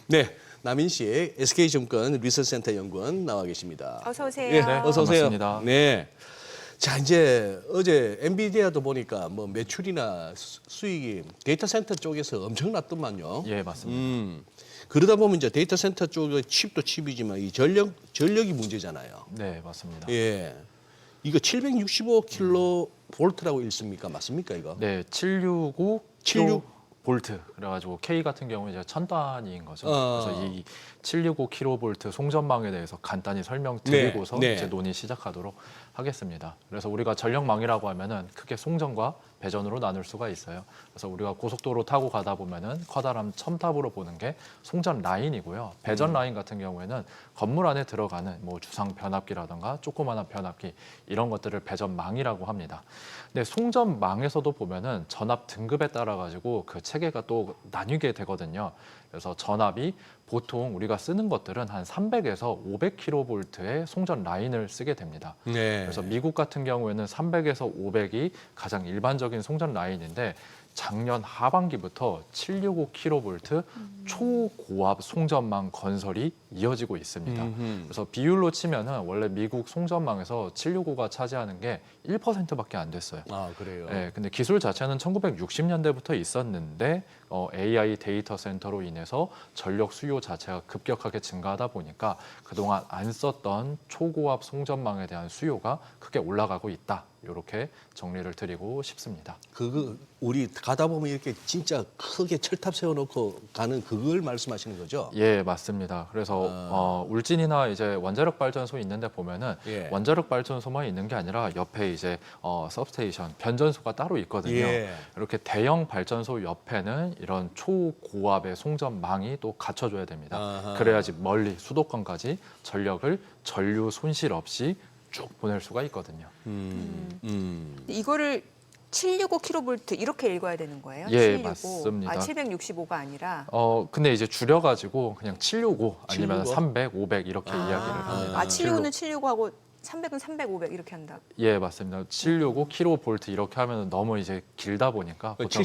네, 남인식 SK증권 리서치센터 연구원 나와 계십니다. 어서 오세요. 네, 어서 오세요. 반갑습니다. 네. 자, 이제 어제 엔비디아도 보니까 뭐 매출이나 수익이 데이터 센터 쪽에서 엄청났더만요. 예, 맞습니다. 그러다 보면 이제 데이터 센터 쪽의 칩도 칩이지만 이 전력이 문제잖아요. 네, 맞습니다. 예. 이거 765kV라고 읽습니까? 맞습니까, 이거? 네, 765 76? 볼트. 그래가지고 K 같은 경우는 이제 1000단위인 거죠. 어. 그래서 이 765 킬로볼트 송전망에 대해서 간단히 설명드리고서 네, 네. 이제 논의 시작하도록 하겠습니다. 그래서 우리가 전력망이라고 하면은 크게 송전과 배전으로 나눌 수가 있어요. 그래서 우리가 고속도로 타고 가다 보면은 커다란 첨탑으로 보는 게 송전 라인이고요. 배전 라인 같은 경우에는 건물 안에 들어가는 뭐 주상 변압기라든가 조그마한 변압기 이런 것들을 배전망이라고 합니다. 근데 송전망에서도 보면은 전압 등급에 따라 가지고 그 체계가 또 나뉘게 되거든요. 그래서 전압이 보통 우리가 쓰는 것들은 한 300에서 500kV의 송전 라인을 쓰게 됩니다. 네. 그래서 미국 같은 경우에는 300에서 500이 가장 일반적인 송전 라인인데 작년 하반기부터 765kV 초고압 송전망 건설이 이어지고 있습니다. 그래서 비율로 치면은 원래 미국 송전망에서 765가 차지하는 게 1%밖에 안 됐어요. 아, 그래요. 네, 근데 기술 자체는 1960년대부터 있었는데 AI 데이터 센터로 인해서 전력 수요 자체가 급격하게 증가하다 보니까 그동안 안 썼던 초고압 송전망에 대한 수요가 크게 올라가고 있다. 이렇게 정리를 드리고 싶습니다. 그거 우리 가다 보면 이렇게 진짜 크게 철탑 세워놓고 가는 그걸 말씀하시는 거죠? 예, 맞습니다. 그래서 울진이나 이제 원자력 발전소 있는데 보면은 예. 원자력 발전소만 있는 게 아니라 옆에 이제 서브스테이션 변전소가 따로 있거든요. 예. 이렇게 대형 발전소 옆에는 이런 초고압의 송전망이 또 갖춰줘야 됩니다. 아하. 그래야지 멀리 수도권까지 전력을 전류 손실 없이 쭉 보낼 수가 있거든요. 이거를 765kV 이렇게 읽어야 되는 거예요? 예, 765. 맞습니다. 아, 765가 아니라. 근데 이제 줄여가지고 그냥 765 아니면 765? 300, 500 이렇게 이야기를 합니다. 아, 765는 765하고 300은 300, 500 이렇게 한다. 예, 맞습니다. 765 킬로볼트 이렇게 하면 너무 이제 길다 보니까 보통 그냥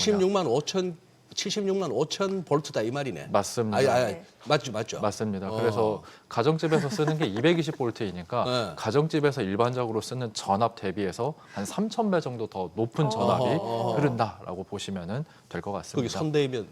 76만 5천 볼트다 이 말이네. 맞습니다. 네. 맞죠. 맞습니다. 그래서 가정집에서 쓰는 게 220볼트이니까 네. 가정집에서 일반적으로 쓰는 전압 대비해서 한 3,000배 정도 더 높은 전압이 흐른다라고 보시면 될 것 거기 같습니다. 손대면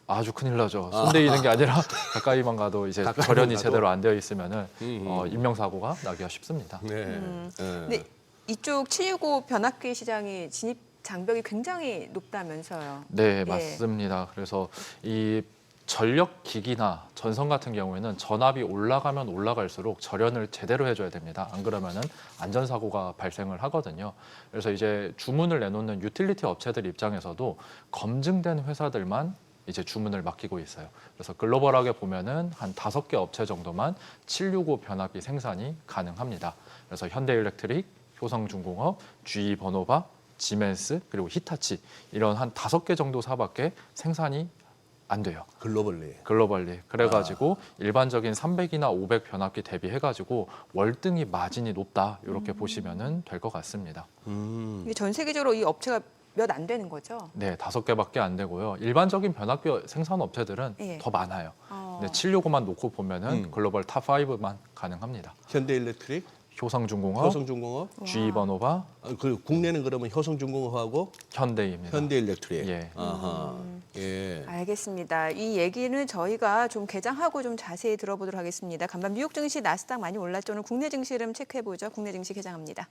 아주 큰일 나죠. 손대이는 게 아니라 가까이만 가도 이제 가까이만 절연이 가도? 제대로 안 되어 있으면 인명사고가 나기가 쉽습니다. 네. 근데 이쪽 765 변압기 시장이 진입 장벽이 굉장히 높다면서요. 네, 예. 맞습니다. 그래서 이 전력 기기나 전선 같은 경우에는 전압이 올라가면 올라갈수록 절연을 제대로 해줘야 됩니다. 안 그러면은 안전사고가 발생을 하거든요. 그래서 이제 주문을 내놓는 유틸리티 업체들 입장에서도 검증된 회사들만 이제 주문을 맡기고 있어요. 그래서 글로벌하게 보면은 한 5개 업체 정도만 765 변압기 생산이 가능합니다. 그래서 현대일렉트릭, 효성중공업, GE 버노바, 지멘스 그리고 히타치 이런 한 5개 정도 사밖에 생산이 안 돼요. 글로벌리. 그래가지고 일반적인 300이나 500 변압기 대비해가지고 월등히 마진이 높다 이렇게 보시면 될 것 같습니다. 이게 전 세계적으로 이 업체가 몇 안 되는 거죠? 네, 5개밖에 안 되고요. 일반적인 변압기 생산 업체들은 예. 더 많아요. 근데 765만 놓고 보면은 음. 글로벌 탑5만 가능합니다. 현대일렉트릭, 효성중공업, 효성중공업. GE 버노바, 그 국내는 그러면 효성중공업하고 현대입니다. 현대일렉트릭. 예. 아하. 예. 알겠습니다. 이 얘기는 저희가 좀 개장하고 좀 자세히 들어보도록 하겠습니다. 간밤 뉴욕 증시 나스닥 많이 올랐죠. 오늘 국내 증시 흐름 체크해보죠. 국내 증시 개장합니다.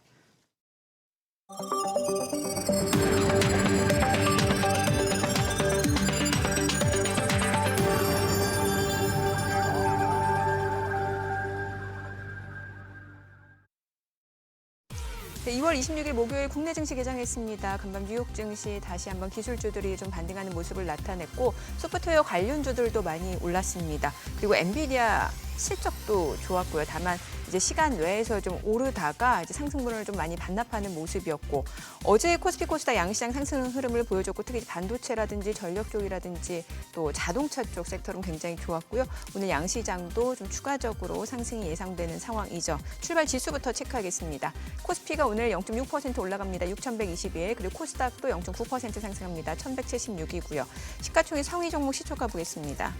네, 2월 26일 목요일 국내 증시 개장했습니다. 간밤 뉴욕 증시 다시 한번 기술주들이 좀 반등하는 모습을 나타냈고 소프트웨어 관련주들도 많이 올랐습니다. 그리고 엔비디아 실적도 좋았고요. 다만 이제 시간 외에서 좀 오르다가 이제 상승분을 좀 많이 반납하는 모습이었고 어제 코스피 코스닥 양시장 상승 흐름을 보여줬고 특히 반도체라든지 전력 쪽이라든지 또 자동차 쪽 섹터는 굉장히 좋았고요. 오늘 양시장도 좀 추가적으로 상승이 예상되는 상황이죠. 출발 지수부터 체크하겠습니다. 코스피가 오늘 0.6% 올라갑니다. 6,121. 그리고 코스닥도 0.9% 상승합니다. 1,176이고요. 시가총액 상위 종목 시초가 보겠습니다.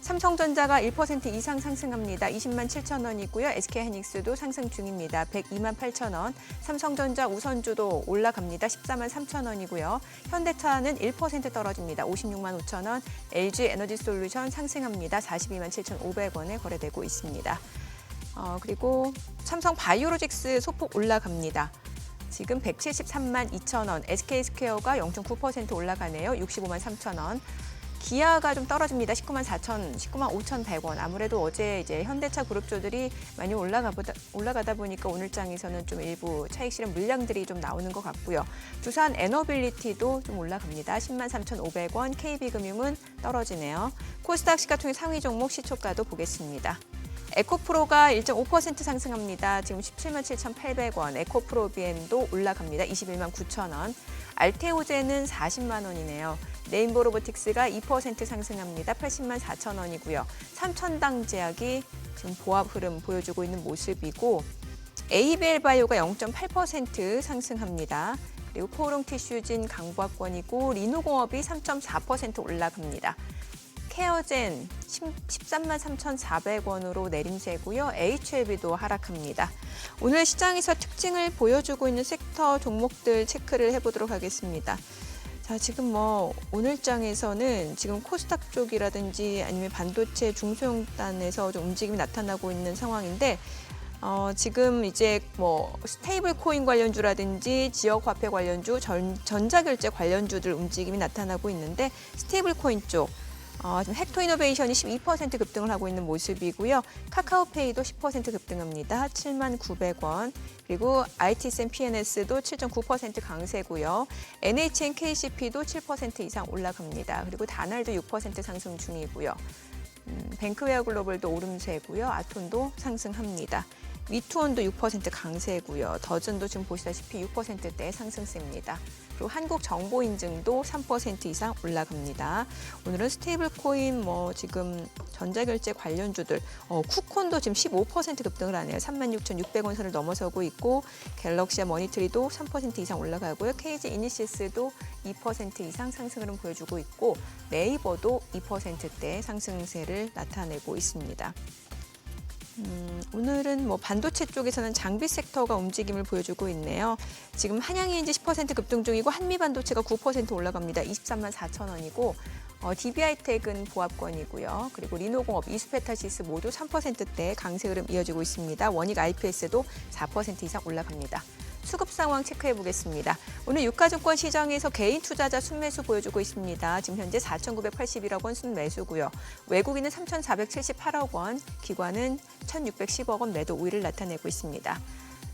삼성전자가 1% 이상 상승합니다. 20만 7천 원이고요. SK하이닉스도 상승 중입니다. 102만 8천 원. 삼성전자 우선주도 올라갑니다. 14만 3천 원이고요. 현대차는 1% 떨어집니다. 56만 5천 원. LG에너지솔루션 상승합니다. 42만 7,500원에 거래되고 있습니다. 그리고 삼성바이오로직스 소폭 올라갑니다. 지금 173만 2천 원. SK스퀘어가 0.9% 올라가네요. 65만 3천 원. 기아가 좀 떨어집니다. 19만 5,100원. 아무래도 어제 이제 현대차 그룹주들이 많이 올라가다 보니까 오늘 장에서는 좀 일부 차익 실현 물량들이 좀 나오는 것 같고요. 두산 에너빌리티도 좀 올라갑니다. 10만 3,500원. KB금융은 떨어지네요. 코스닥 시가총액 상위 종목 시초가도 보겠습니다. 에코프로가 1.5% 상승합니다. 지금 17만 7,800원. 에코프로비엠도 올라갑니다. 21만 9천 원. 알테오제는 40만 원이네요. 네임보로보틱스가 2% 상승합니다. 80만 4천 원이고요. 삼천당제약이 지금 보합 흐름 보여주고 있는 모습이고 에이벨바이오가 0.8% 상승합니다. 그리고 코오롱티슈진 강보합권이고 리노공업이 3.4% 올라갑니다. 케어젠 13만 3,400원으로 내림세고요. HLB도 하락합니다. 오늘 시장에서 특징을 보여주고 있는 섹터 종목들 체크를 해보도록 하겠습니다. 자, 지금 오늘장에서는 지금 코스닥 쪽이라든지 아니면 반도체 중소형단에서 좀 움직임이 나타나고 있는 상황인데 지금 이제 스테이블 코인 관련주라든지 지역 화폐 관련주, 전자결제 관련주들 움직임이 나타나고 있는데 스테이블 코인 쪽 지금 헥토이노베이션이 12% 급등을 하고 있는 모습이고요. 카카오페이도 10% 급등합니다. 7만 900원. 그리고 IT센 PNS도 7.9% 강세고요. NHN KCP도 7% 이상 올라갑니다. 그리고 다날도 6% 상승 중이고요. 뱅크웨어 글로벌도 오름세고요. 아톤도 상승합니다. 위투원도 6% 강세고요. 더즌도 지금 보시다시피 6%대 상승세입니다. 그리고 한국정보인증도 3% 이상 올라갑니다. 오늘은 스테이블 코인 지금 전자결제 관련주들 쿠콘도 지금 15% 급등을 하네요. 36,600원 선을 넘어서고 있고 갤럭시와 머니트리도 3% 이상 올라가고요. KG 이니시스도 2% 이상 상승을 보여주고 있고 네이버도 2%대 상승세를 나타내고 있습니다. 오늘은 반도체 쪽에서는 장비 섹터가 움직임을 보여주고 있네요. 지금 한양ENG 10% 급등 중이고 한미반도체가 9% 올라갑니다. 23만 4천 원이고 DB하이텍은 보합권이고요. 그리고 리노공업, 이수페탈시스 모두 3%대 강세 흐름 이어지고 있습니다. 원익 IPS도 4% 이상 올라갑니다. 수급 상황 체크해 보겠습니다. 오늘 유가증권 시장에서 개인 투자자 순매수 보여주고 있습니다. 지금 현재 4,981억 원 순매수고요. 외국인은 3,478억 원, 기관은 1,610억 원 매도 우위를 나타내고 있습니다.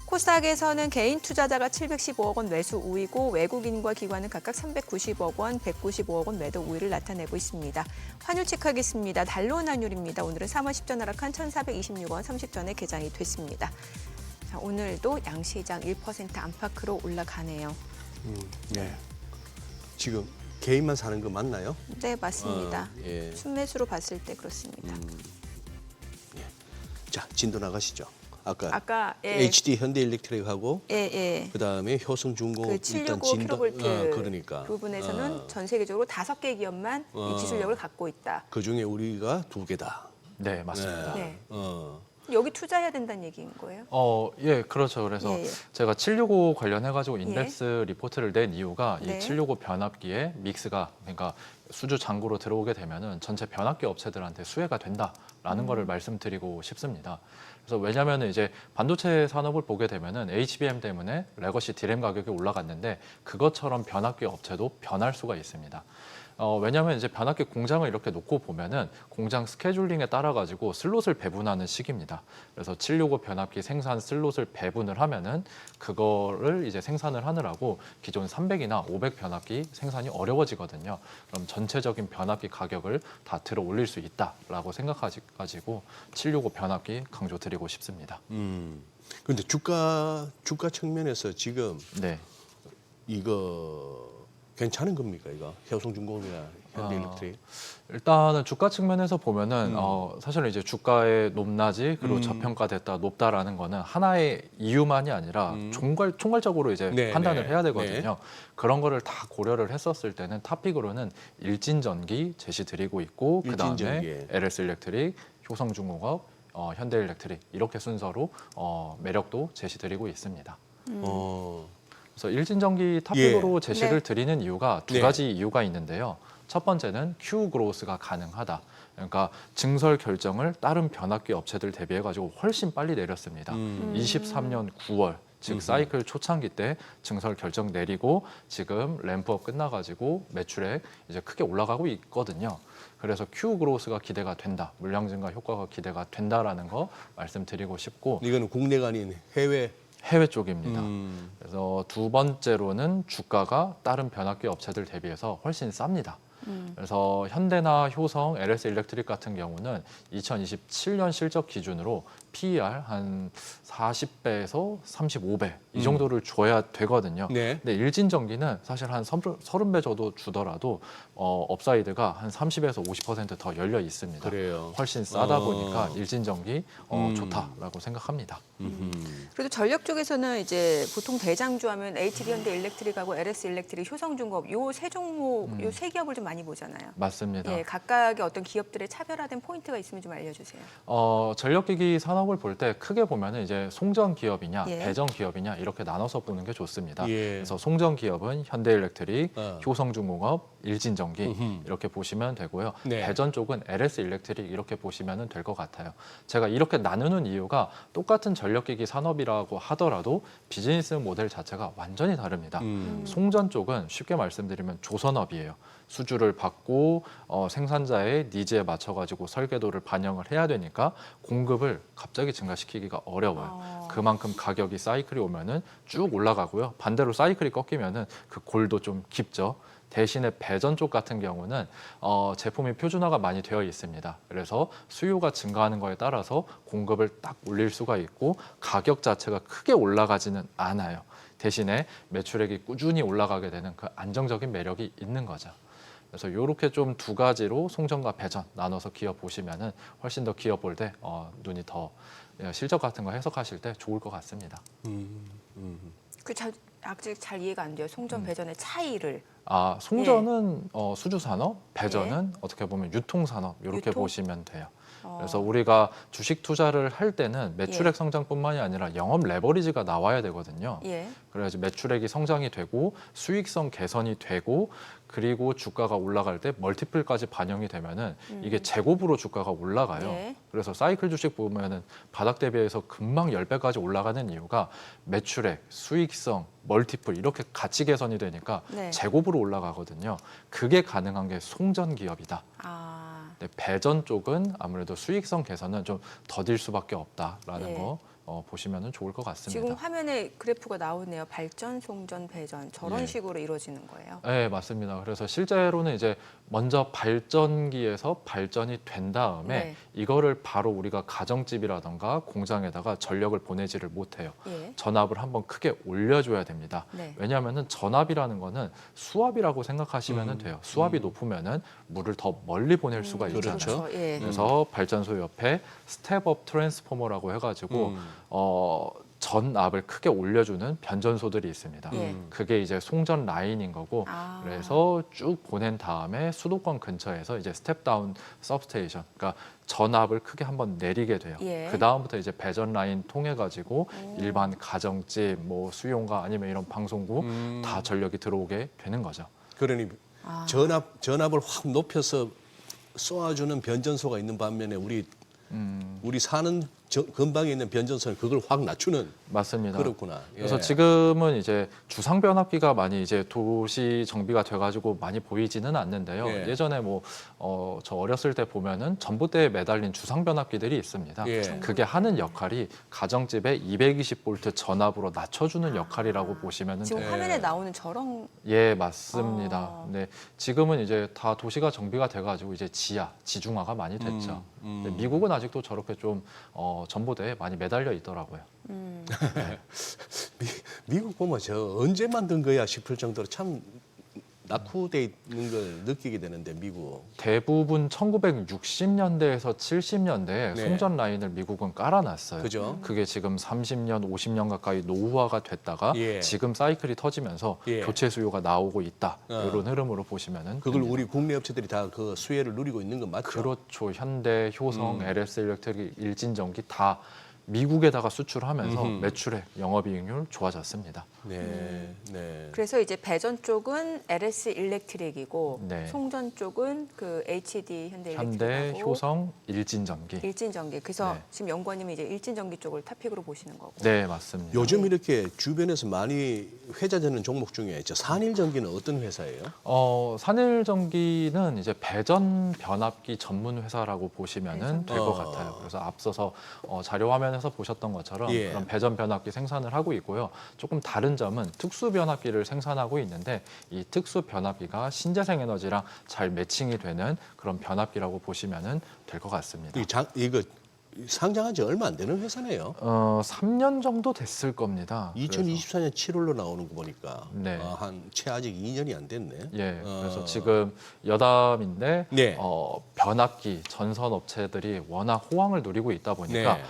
코스닥에서는 개인 투자자가 715억 원 매수 우위고 외국인과 기관은 각각 390억 원, 195억 원 매도 우위를 나타내고 있습니다. 환율 체크하겠습니다. 달러원 환율입니다. 오늘은 3월 10전 하락한 1,426원 30전에 개장이 됐습니다. 자, 오늘도 양시장 1% 안팎으로 올라가네요. 네. 지금 개인만 사는 거 맞나요? 네, 맞습니다. 예. 순매수로 봤을 때 그렇습니다. 예. 자, 진도 나가시죠. 아까 HD 현대일렉트릭하고 예. 그다음에 효성중공 그 765 킬로볼트 그러니까 부분에서는 전 세계적으로 5개 기업만 이 기술력을 갖고 있다. 그중에 우리가 2개다. 네, 맞습니다. 네. 어. 여기 투자해야 된다는 얘기인 거예요? 예, 그렇죠. 그래서 예. 제가 765 관련해가지고 인덱스 리포트를 낸 이유가 네. 이 765 변압기의 믹스가 그러니까 수주 잔고로 들어오게 되면은 전체 변압기 업체들한테 수혜가 된다라는 거를 말씀드리고 싶습니다. 그래서 왜냐하면 이제 반도체 산업을 보게 되면은 HBM 때문에 레거시 디램 가격이 올라갔는데 그것처럼 변압기 업체도 변할 수가 있습니다. 왜냐하면 이제 변압기 공장을 이렇게 놓고 보면은 공장 스케줄링에 따라 가지고 슬롯을 배분하는 시기입니다. 그래서 765 변압기 생산 슬롯을 배분을 하면은 그거를 이제 생산을 하느라고 기존 300이나 500 변압기 생산이 어려워지거든요. 그럼 전체적인 변압기 가격을 다 들어 올릴 수 있다라고 생각하시고 765 변압기 강조드리고 싶습니다. 그런데 주가 측면에서 지금 네. 이거 괜찮은 겁니까 이거 효성중공이나 현대일렉트릭. 일단은 주가 측면에서 보면은 사실은 이제 주가의 높낮이 그리고 저평가됐다 높다라는 거는 하나의 이유만이 아니라 총괄적으로 이제 네, 판단을 네, 해야 되거든요. 그런 거를 다 고려를 했었을 때는 탑픽으로는 일진전기 제시드리고 있고 그다음에 일진전기. LS 일렉트릭, 효성중공업, 현대일렉트릭 이렇게 순서로 매력도 제시드리고 있습니다. 어. 그래서 일진전기 탑픽으로 제시를 네. 드리는 이유가 두 네. 가지 이유가 있는데요. 첫 번째는 Q 그로스가 가능하다. 그러니까 증설 결정을 다른 변압기 업체들 대비해 가지고 훨씬 빨리 내렸습니다. 23년 9월 즉 사이클 초창기 때 증설 결정 내리고 지금 램프업 끝나가지고 매출액 이제 크게 올라가고 있거든요. 그래서 Q 그로스가 기대가 된다, 물량 증가 효과가 기대가 된다라는 거 말씀드리고 싶고 이거는 국내가 아닌 해외. 해외 쪽입니다. 그래서 두 번째로는 주가가 다른 변압기 업체들 대비해서 훨씬 쌉니다. 그래서 현대나 효성, LS 일렉트릭 같은 경우는 2027년 실적 기준으로 PER 한 40배에서 35배 이 정도를 줘야 되거든요. 네. 근데 일진전기는 사실 한 30배 정도 주더라도 업사이드가 한 30에서 50%더 열려 있습니다. 그래요. 훨씬 싸다 보니까 일진전기 좋다라고 생각합니다. 그래도 전력 쪽에서는 이제 보통 대장주 하면 HB 현대 일렉트릭하고 LS 일렉트릭, 효성중공업 요 세 종목, 요 세 기업을 좀 많이 보잖아요. 맞습니다. 예, 각각의 어떤 기업들의 차별화된 포인트가 있으면 좀 알려주세요. 전력기기 산업을 볼 때 크게 보면은 이제 송전 기업이냐, 예. 배전 기업이냐 이렇게 나눠서 보는 게 좋습니다. 예. 그래서 송전 기업은 현대일렉트릭, 어. 효성중공업, 일진전기 이렇게 보시면 되고요. 네. 배전 쪽은 LS 일렉트릭 이렇게 보시면 될 것 같아요. 제가 이렇게 나누는 이유가 똑같은 전력기기 산업이라고 하더라도 비즈니스 모델 자체가 완전히 다릅니다. 송전 쪽은 쉽게 말씀드리면 조선업이에요. 수주를 받고 생산자의 니즈에 맞춰가지고 설계도를 반영을 해야 되니까 공급을 갑자기 증가시키기가 어려워요. 그만큼 가격이 사이클이 오면은 쭉 올라가고요. 반대로 사이클이 꺾이면은 그 골도 좀 깊죠. 대신에 배전 쪽 같은 경우는 제품이 표준화가 많이 되어 있습니다. 그래서 수요가 증가하는 거에 따라서 공급을 딱 올릴 수가 있고 가격 자체가 크게 올라가지는 않아요. 대신에 매출액이 꾸준히 올라가게 되는 그 안정적인 매력이 있는 거죠. 그래서 이렇게 좀 두 가지로 송전과 배전 나눠서 기업 보시면은 훨씬 더 기업 볼 때 눈이 더 실적 같은 거 해석하실 때 좋을 것 같습니다. 아직 잘 이해가 안 돼요. 송전 배전의 차이를. 송전은 수주 산업, 배전은 어떻게 보면 유통 산업 이렇게 유통? 보시면 돼요. 그래서 우리가 주식 투자를 할 때는 매출액 예. 성장뿐만이 아니라 영업 레버리지가 나와야 되거든요. 예. 그래야지 매출액이 성장이 되고 수익성 개선이 되고 그리고 주가가 올라갈 때 멀티플까지 반영이 되면은 이게 제곱으로 주가가 올라가요. 예. 그래서 사이클 주식 보면은 바닥 대비해서 금방 10배까지 올라가는 이유가 매출액, 수익성, 멀티플 이렇게 같이 개선이 되니까 네. 제곱으로 올라가거든요. 그게 가능한 게 송전 기업이다. 근데 배전 쪽은 아무래도 수익성 개선은 좀 더딜 수밖에 없다라는 예. 거 보시면 좋을 것 같습니다. 지금 화면에 그래프가 나오네요. 발전, 송전, 배전 저런 예. 식으로 이루어지는 거예요. 네, 맞습니다. 그래서 실제로는 이제 먼저 발전기에서 발전이 된 다음에 네. 이거를 바로 우리가 가정집이라던가 공장에다가 전력을 보내지를 못해요. 예. 전압을 한번 크게 올려줘야 됩니다. 네. 왜냐하면은 전압이라는 거는 수압이라고 생각하시면 돼요. 수압이 높으면은 물을 더 멀리 보낼 수가 있잖아요. 그렇죠. 예. 그래서 발전소 옆에 스텝업 트랜스포머라고 해가지고 전압을 크게 올려주는 변전소들이 있습니다. 예. 그게 이제 송전 라인인 거고 그래서 쭉 보낸 다음에 수도권 근처에서 이제 스텝다운 서브스테이션, 그러니까 전압을 크게 한번 내리게 돼요. 예. 그 다음부터 이제 배전 라인 통해 가지고 일반 가정집, 뭐 수용가 아니면 이런 방송국 다 전력이 들어오게 되는 거죠. 그러니 전압을 확 높여서 쏘아주는 변전소가 있는 반면에 우리 사는 근방에 있는 변전소는 그걸 확 낮추는. 맞습니다. 그렇구나. 예. 그래서 지금은 이제 주상 변압기가 많이 이제 도시 정비가 돼가지고 많이 보이지는 않는데요. 예. 예전에 뭐 저 어렸을 때 보면은 전봇대에 매달린 주상 변압기들이 있습니다. 예. 그게 하는 역할이 가정집에 220V 전압으로 낮춰주는 역할이라고 보시면 지금 돼요. 화면에 나오는 저런 예, 맞습니다. 근데 지금은 이제 다 도시가 정비가 돼가지고 이제 지중화가 많이 됐죠. 근데 미국은 아직도 저렇게 좀 전봇대에 많이 매달려 있더라고요. 미국 보면 저 언제 만든 거야 싶을 정도로 참 낙후돼 있는 걸 느끼게 되는데 미국. 대부분 1960년대에서 70년대에 네. 송전 라인을 미국은 깔아놨어요. 그죠? 그게 지금 30년, 50년 가까이 노후화가 됐다가 예. 지금 사이클이 터지면서 예. 교체 수요가 나오고 있다. 어. 이런 흐름으로 보시면은 그걸 됩니다. 우리 국내 업체들이 다 그 수혜를 누리고 있는 건 맞죠? 그렇죠. 현대, 효성, LS 일렉트릭, 일진전기 다 미국에다가 수출하면서 매출액, 영업이익률 좋아졌습니다. 네, 네. 그래서 이제 배전 쪽은 LS 일렉트릭이고 네. 송전 쪽은 그 HD 현대 현대, 일렉트릭하고 효성, 일진전기. 일진전기. 그래서 네. 지금 연구원님이 이제 일진전기 쪽을 탑픽으로 보시는 거고. 네, 맞습니다. 요즘 이렇게 주변에서 많이 회자되는 종목 중에 저 산일전기는 어떤 회사예요? 산일전기는 이제 배전 변압기 전문 회사라고 보시면은 될 것 같아요. 그래서 앞서서 자료 화면에서 보셨던 것처럼 예. 그런 배전 변압기 생산을 하고 있고요. 조금 다른 점은 특수 변압기를 생산하고 있는데 이 특수 변압기가 신재생 에너지랑 잘 매칭이 되는 그런 변압기라고 보시면은 될 것 같습니다. 이거 상장한 지 얼마 안 되는 회사네요. 3년 정도 됐을 겁니다. 2024년 7월로 나오는 거 보니까 네. 채 아직 2년이 안 됐네. 예, 그래서 지금 여담인데 네. 변압기 전선 업체들이 워낙 호황을 누리고 있다 보니까 네.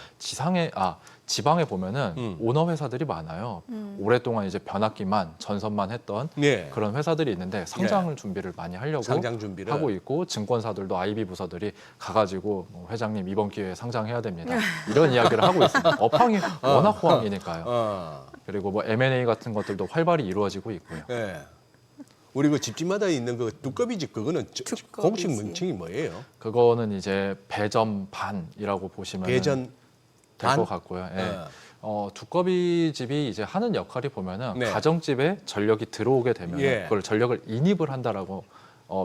지방에 보면은 오너 회사들이 많아요. 오랫동안 이제 변압기만 전선만 했던 네. 그런 회사들이 있는데 상장을 준비를 많이 하려고 상장 준비를 하고 있고 증권사들도 IB 부서들이 가가지고 회장님 이번 기회에 상장해야 됩니다. 이런 이야기를 하고 있습니다. 업황이 워낙 호황이니까요. 그리고 뭐 M&A 같은 것들도 활발히 이루어지고 있고요. 네. 우리 그 집집마다 있는 그 두꺼비 집 그거는 두꺼비 공식 집. 명칭이 뭐예요? 그거는 이제 배전반이라고 보시면 배전 될 반? 것 같고요. 예. 두꺼비 집이 이제 하는 역할이 보면은 네. 가정집에 전력이 들어오게 되면 예. 그걸 전력을 인입을 한다라고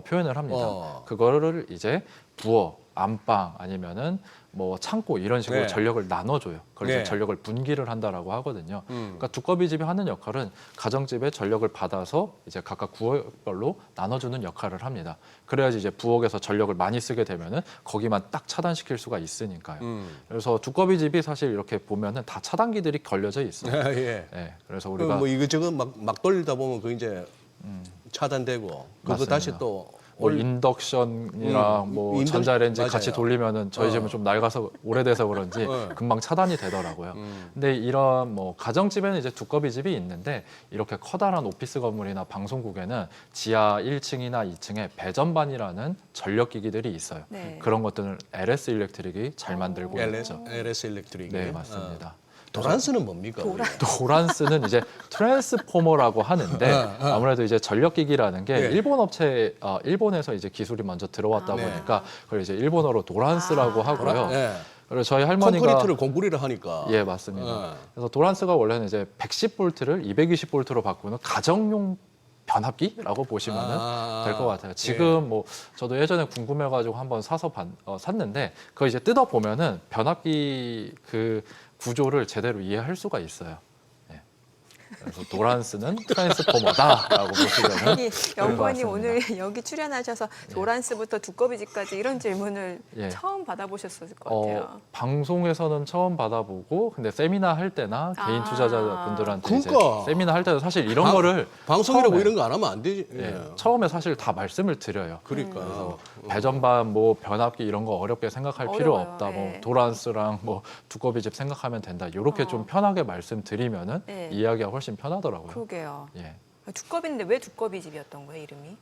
표현을 합니다. 그거를 이제 부엌, 안방 아니면은 뭐 창고 이런 식으로 네. 전력을 나눠줘요. 그걸 네. 이제 전력을 분기를 한다라고 하거든요. 그러니까 두꺼비 집이 하는 역할은 가정집에 전력을 받아서 이제 각각 구역별로 나눠주는 역할을 합니다. 그래야지 이제 부엌에서 전력을 많이 쓰게 되면은 거기만 딱 차단시킬 수가 있으니까요. 그래서 두꺼비 집이 사실 이렇게 보면은 다 차단기들이 걸려져 있어요. 예. 네, 그래서 우리가 뭐 이것저것 막 돌리다 보면 그 이제 차단되고 그거 맞습니다. 다시 또 뭐 인덕션이랑 뭐 전자레인지 같이 맞아요. 돌리면은 저희 집은 좀 낡아서 오래돼서 그런지 금방 차단이 되더라고요. 근데 이런 뭐 가정집에는 이제 두꺼비 집이 있는데 이렇게 커다란 오피스 건물이나 방송국에는 지하 1층이나 2층에 배전반이라는 전력기기들이 있어요. 네. 그런 것들은 LS 일렉트릭이 잘 만들고 있죠. LS 일렉트릭. 네, 맞습니다. 도란스는 뭡니까? 도란스는 이제 트랜스포머라고 하는데 아무래도 이제 전력기기라는 게 네. 일본 업체 일본에서 이제 기술이 먼저 들어왔다 네. 보니까 그걸 이제 일본어로 도란스라고 하고요. 네. 그리고 저희 할머니가 콘크리트를 공구리를 하니까. 예, 맞습니다. 네. 그래서 도란스가 원래는 이제 110볼트를 220볼트로 바꾸는 가정용 변압기라고 보시면 될 것 같아요. 지금 뭐 저도 예전에 궁금해가지고 한번 샀는데 그거 이제 뜯어 보면은 변압기 그 구조를 제대로 이해할 수가 있어요. 예. 그래서 도란스는 트랜스포머다라고 보시면 아니, 연구원님 것 같습니다. 오늘 여기 출연하셔서 도란스부터 두꺼비집까지 이런 질문을 예. 처음 받아보셨을 것 같아요. 방송에서는 처음 받아보고 근데 세미나 할 때나 개인 투자자분들한테 이제 그러니까. 세미나 할 때도 사실 이런 거를 방송이라고 처음에, 이런 거 안 하면 안 되지. 예, 처음에 사실 다 말씀을 드려요. 그러니까. 그래서 배전반 뭐 변압기 이런 거 어렵게 생각할 필요 어려워요. 없다. 뭐 예. 도란스랑 뭐 두꺼비집 생각하면 된다. 이렇게 좀 편하게 말씀드리면은 예. 이야기가 훨씬 편하더라고요. 그러게요. 예. 두꺼비인데 왜 두꺼비집이었던 거예요, 이름이?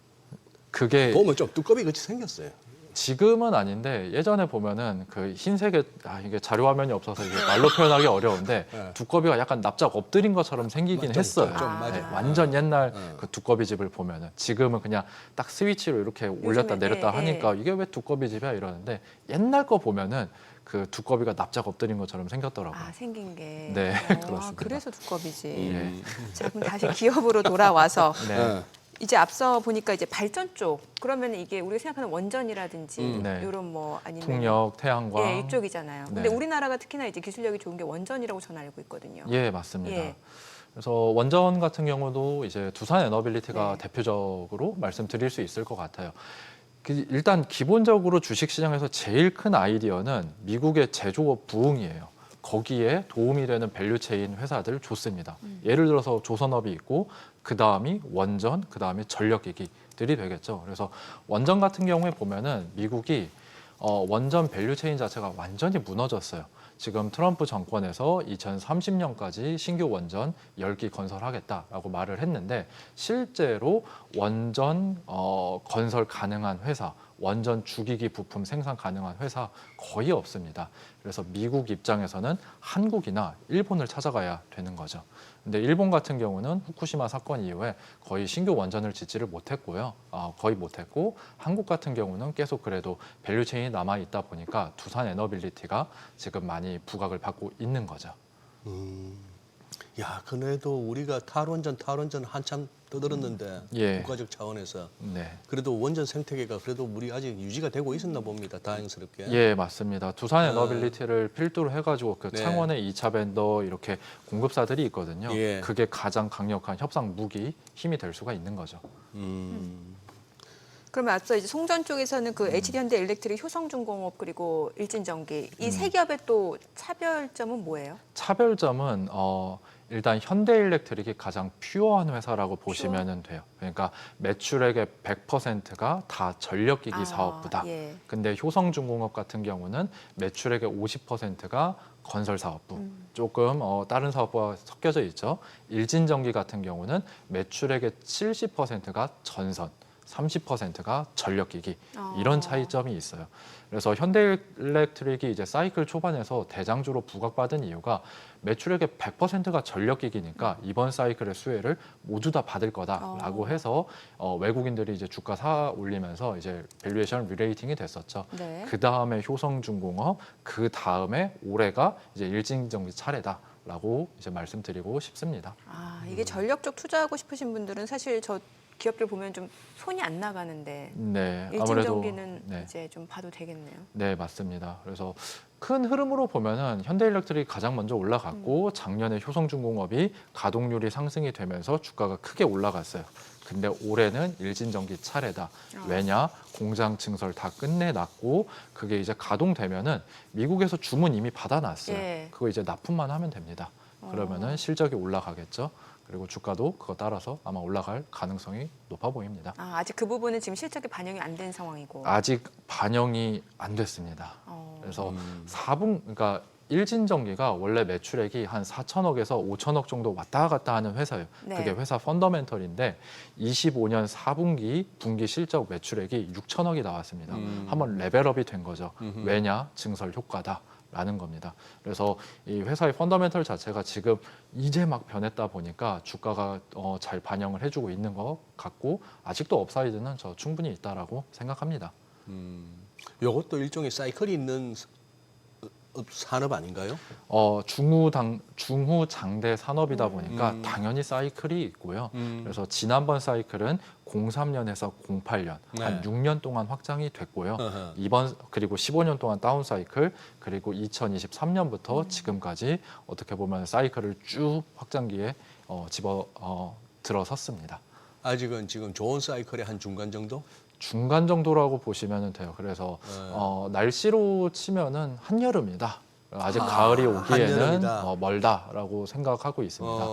그게 보면 좀 두꺼비 같이 생겼어요. 지금은 아닌데 예전에 보면은 그 흰색의 이게 자료 화면이 없어서 이게 말로 표현하기 어려운데 네. 두꺼비가 약간 납작 엎드린 것처럼 생기긴 했어요. 맞아. 네, 완전 옛날 그 두꺼비 집을 보면은 지금은 그냥 딱 스위치로 이렇게 올렸다 요즘엔, 내렸다 예, 하니까 이게 왜 두꺼비 집이야 이러는데 옛날 거 보면은 그 두꺼비가 납작 엎드린 것처럼 생겼더라고요. 생긴 게. 네, 아, 그렇습니다. 그래서 두꺼비집. 예. 자, 그럼 다시 기업으로 돌아와서 네. 이제 앞서 보니까 이제 발전 쪽 그러면 이게 우리가 생각하는 원전이라든지 네. 이런 뭐 아니면 풍력, 태양광. 예, 이쪽이잖아요. 근데 네. 우리나라가 특히나 이제 기술력이 좋은 게 원전이라고 저는 알고 있거든요. 예, 맞습니다. 예. 그래서 원전 같은 경우도 이제 두산 에너빌리티가 네. 대표적으로 말씀드릴 수 있을 것 같아요. 일단 기본적으로 주식시장에서 제일 큰 아이디어는 미국의 제조업 부흥이에요. 거기에 도움이 되는 밸류체인 회사들 좋습니다. 예를 들어서 조선업이 있고 그 다음이 원전, 그 다음에 전력기기들이 되겠죠. 그래서 원전 같은 경우에 보면은 미국이 원전 밸류체인 자체가 완전히 무너졌어요. 지금 트럼프 정권에서 2030년까지 신규 원전 10기 건설하겠다라고 말을 했는데 실제로 원전 건설 가능한 회사, 원전 주기기 부품 생산 가능한 회사 거의 없습니다. 그래서 미국 입장에서는 한국이나 일본을 찾아가야 되는 거죠. 근데 일본 같은 경우는 후쿠시마 사건 이후에 거의 신규 원전을 짓지를 못했고요. 거의 못했고 한국 같은 경우는 계속 그래도 밸류체인이 남아 있다 보니까 두산 에너빌리티가 지금 많이 부각을 받고 있는 거죠. 야, 그래도 우리가 탈원전 한참 떠들었는데 예. 국가적 차원에서 네. 그래도 원전 생태계가 그래도 우리 아직 유지가 되고 있었나 봅니다. 다행스럽게. 예, 맞습니다. 두산 에너빌리티를 필두로 해가지고 그 네. 창원의 2차 밴더 이렇게 공급사들이 있거든요. 예. 그게 가장 강력한 협상 무기, 힘이 될 수가 있는 거죠. 그러면 앞서 이제 송전 쪽에서는 그 HD현대일렉트릭, 효성중공업 그리고 일진전기 이 세 기업의 또 차별점은 뭐예요? 차별점은 일단 현대일렉트릭이 가장 퓨어한 회사라고 보시면 돼요. 그러니까 매출액의 100%가 다 전력기기 사업부다. 예. 근데 효성중공업 같은 경우는 매출액의 50%가 건설 사업부. 조금 다른 사업부와 섞여져 있죠. 일진전기 같은 경우는 매출액의 70%가 전선. 30%가 전력기기 이런 차이점이 있어요. 그래서 현대일렉트릭이 이제 사이클 초반에서 대장주로 부각받은 이유가 매출액의 100%가 전력기기니까 이번 사이클의 수혜를 모두 다 받을 거다라고 해서 외국인들이 이제 주가 사 올리면서 이제 밸류에이션 리레이팅이 됐었죠. 네. 그 다음에 효성중공업, 그 다음에 올해가 이제 일진전기 차례다라고 이제 말씀드리고 싶습니다. 이게 전력 쪽 투자하고 싶으신 분들은 사실 저 기업들 보면 좀 손이 안 나가는데 네, 일진전기는 네. 이제 좀 봐도 되겠네요. 네, 맞습니다. 그래서 큰 흐름으로 보면은 현대일렉트릭이 가장 먼저 올라갔고 작년에 효성중공업이 가동률이 상승이 되면서 주가가 크게 올라갔어요. 근데 올해는 일진전기 차례다. 왜냐? 공장 증설 다 끝내놨고 그게 이제 가동되면은 미국에서 주문 이미 받아놨어요. 예. 그거 이제 납품만 하면 됩니다. 그러면은 실적이 올라가겠죠. 그리고 주가도 그거 따라서 아마 올라갈 가능성이 높아 보입니다. 아직 그 부분은 지금 실적에 반영이 안 된 상황이고. 아직 반영이 안 됐습니다. 그래서 4분, 그러니까 일진전기가 원래 매출액이 한 4천억에서 5천억 정도 왔다 갔다 하는 회사예요. 네. 그게 회사 펀더멘털인데 25년 4분기 분기 실적 매출액이 6천억이 나왔습니다. 한번 레벨업이 된 거죠. 왜냐? 증설 효과다. 라는 겁니다. 그래서 이 회사의 펀더멘털 자체가 지금 이제 막 변했다 보니까 주가가 잘 반영을 해주고 있는 것 같고 아직도 업사이드는 저 충분히 있다라고 생각합니다. 이것도 일종의 사이클이 있는 산업 아닌가요? 중후장대 산업이다 보니까 당연히 사이클이 있고요. 그래서 지난번 사이클은 03년에서 08년 한 6년 동안 확장이 됐고요. 그리고 15년 동안 다운 사이클 그리고 2023년부터 지금까지 어떻게 보면 사이클을 쭉 확장기에 들어섰습니다. 아직은 지금 좋은 사이클의 한 중간 정도? 중간 정도라고 보시면 돼요. 그래서 날씨로 치면은 한여름이다. 아직 가을이 오기에는 한여름이다. 멀다라고 생각하고 있습니다.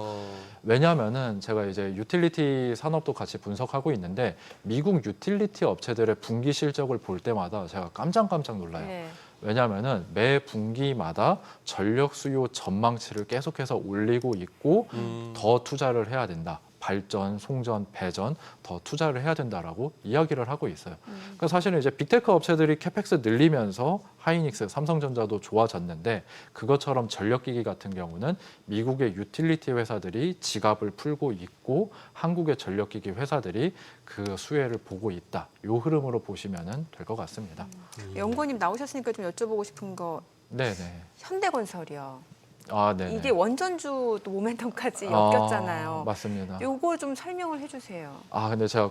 왜냐하면은 제가 이제 유틸리티 산업도 같이 분석하고 있는데 미국 유틸리티 업체들의 분기 실적을 볼 때마다 제가 깜짝깜짝 놀라요. 네. 왜냐하면은 매 분기마다 전력 수요 전망치를 계속해서 올리고 있고 더 투자를 해야 된다. 발전, 송전, 배전 더 투자를 해야 된다라고 이야기를 하고 있어요. 그러니까 사실은 이제 빅테크 업체들이 캐펙스 늘리면서 하이닉스, 삼성전자도 좋아졌는데 그것처럼 전력기기 같은 경우는 미국의 유틸리티 회사들이 지갑을 풀고 있고 한국의 전력기기 회사들이 그 수혜를 보고 있다. 이 흐름으로 보시면 될 것 같습니다. 연구원님 나오셨으니까 좀 여쭤보고 싶은 거 네네. 현대건설이요. 네. 이게 원전주 또 모멘텀까지 엮였잖아요. 맞습니다. 요거 좀 설명을 해주세요. 근데 제가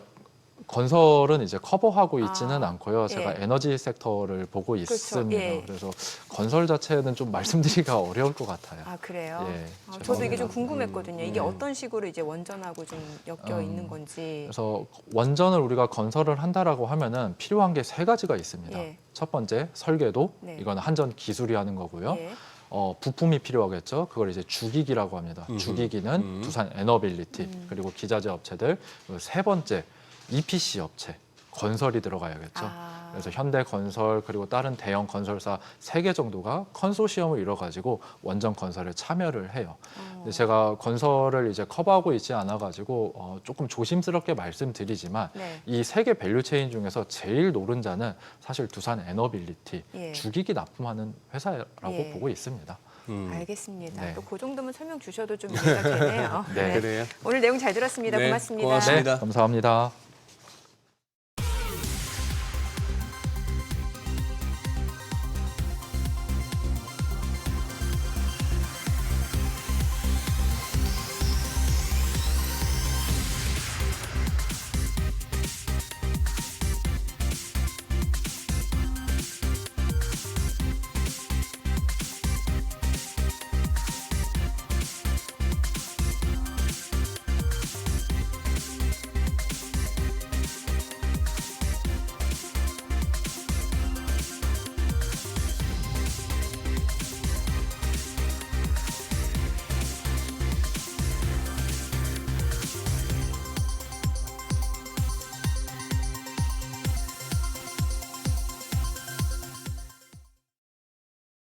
건설은 이제 커버하고 있지는 않고요. 제가 예. 에너지 섹터를 보고 그렇죠. 있습니다. 예. 그래서 건설 자체는 좀 말씀드리기가 어려울 것 같아요. 그래요? 예, 저도 이게 좀 죄송합니다. 궁금했거든요. 이게 어떤 식으로 이제 원전하고 좀 엮여 있는 건지. 그래서 원전을 우리가 건설을 한다라고 하면은 필요한 게 세 가지가 있습니다. 예. 첫 번째 설계도, 네. 이건 한전 기술이 하는 거고요. 예. 부품이 필요하겠죠. 그걸 이제 주기기라고 합니다. 주기기는 두산 에너빌리티 그리고 기자재 업체들 그리고 세 번째 EPC 업체 건설이 들어가야겠죠. 그래서 현대건설 그리고 다른 대형 건설사 3개 정도가 컨소시엄을 이뤄가지고 원전 건설에 참여를 해요. 근데 제가 건설을 이제 커버하고 있지 않아가지고 조금 조심스럽게 말씀드리지만 네. 이 3개 밸류체인 중에서 제일 노른자는 사실 두산 에너빌리티 예. 주기기 납품하는 회사라고 예. 보고 있습니다. 알겠습니다. 네. 또 그 정도면 설명 주셔도 좀 이해가 되네요. 네. 그래요. 오늘 내용 잘 들었습니다. 네, 고맙습니다. 고맙습니다. 네, 감사합니다.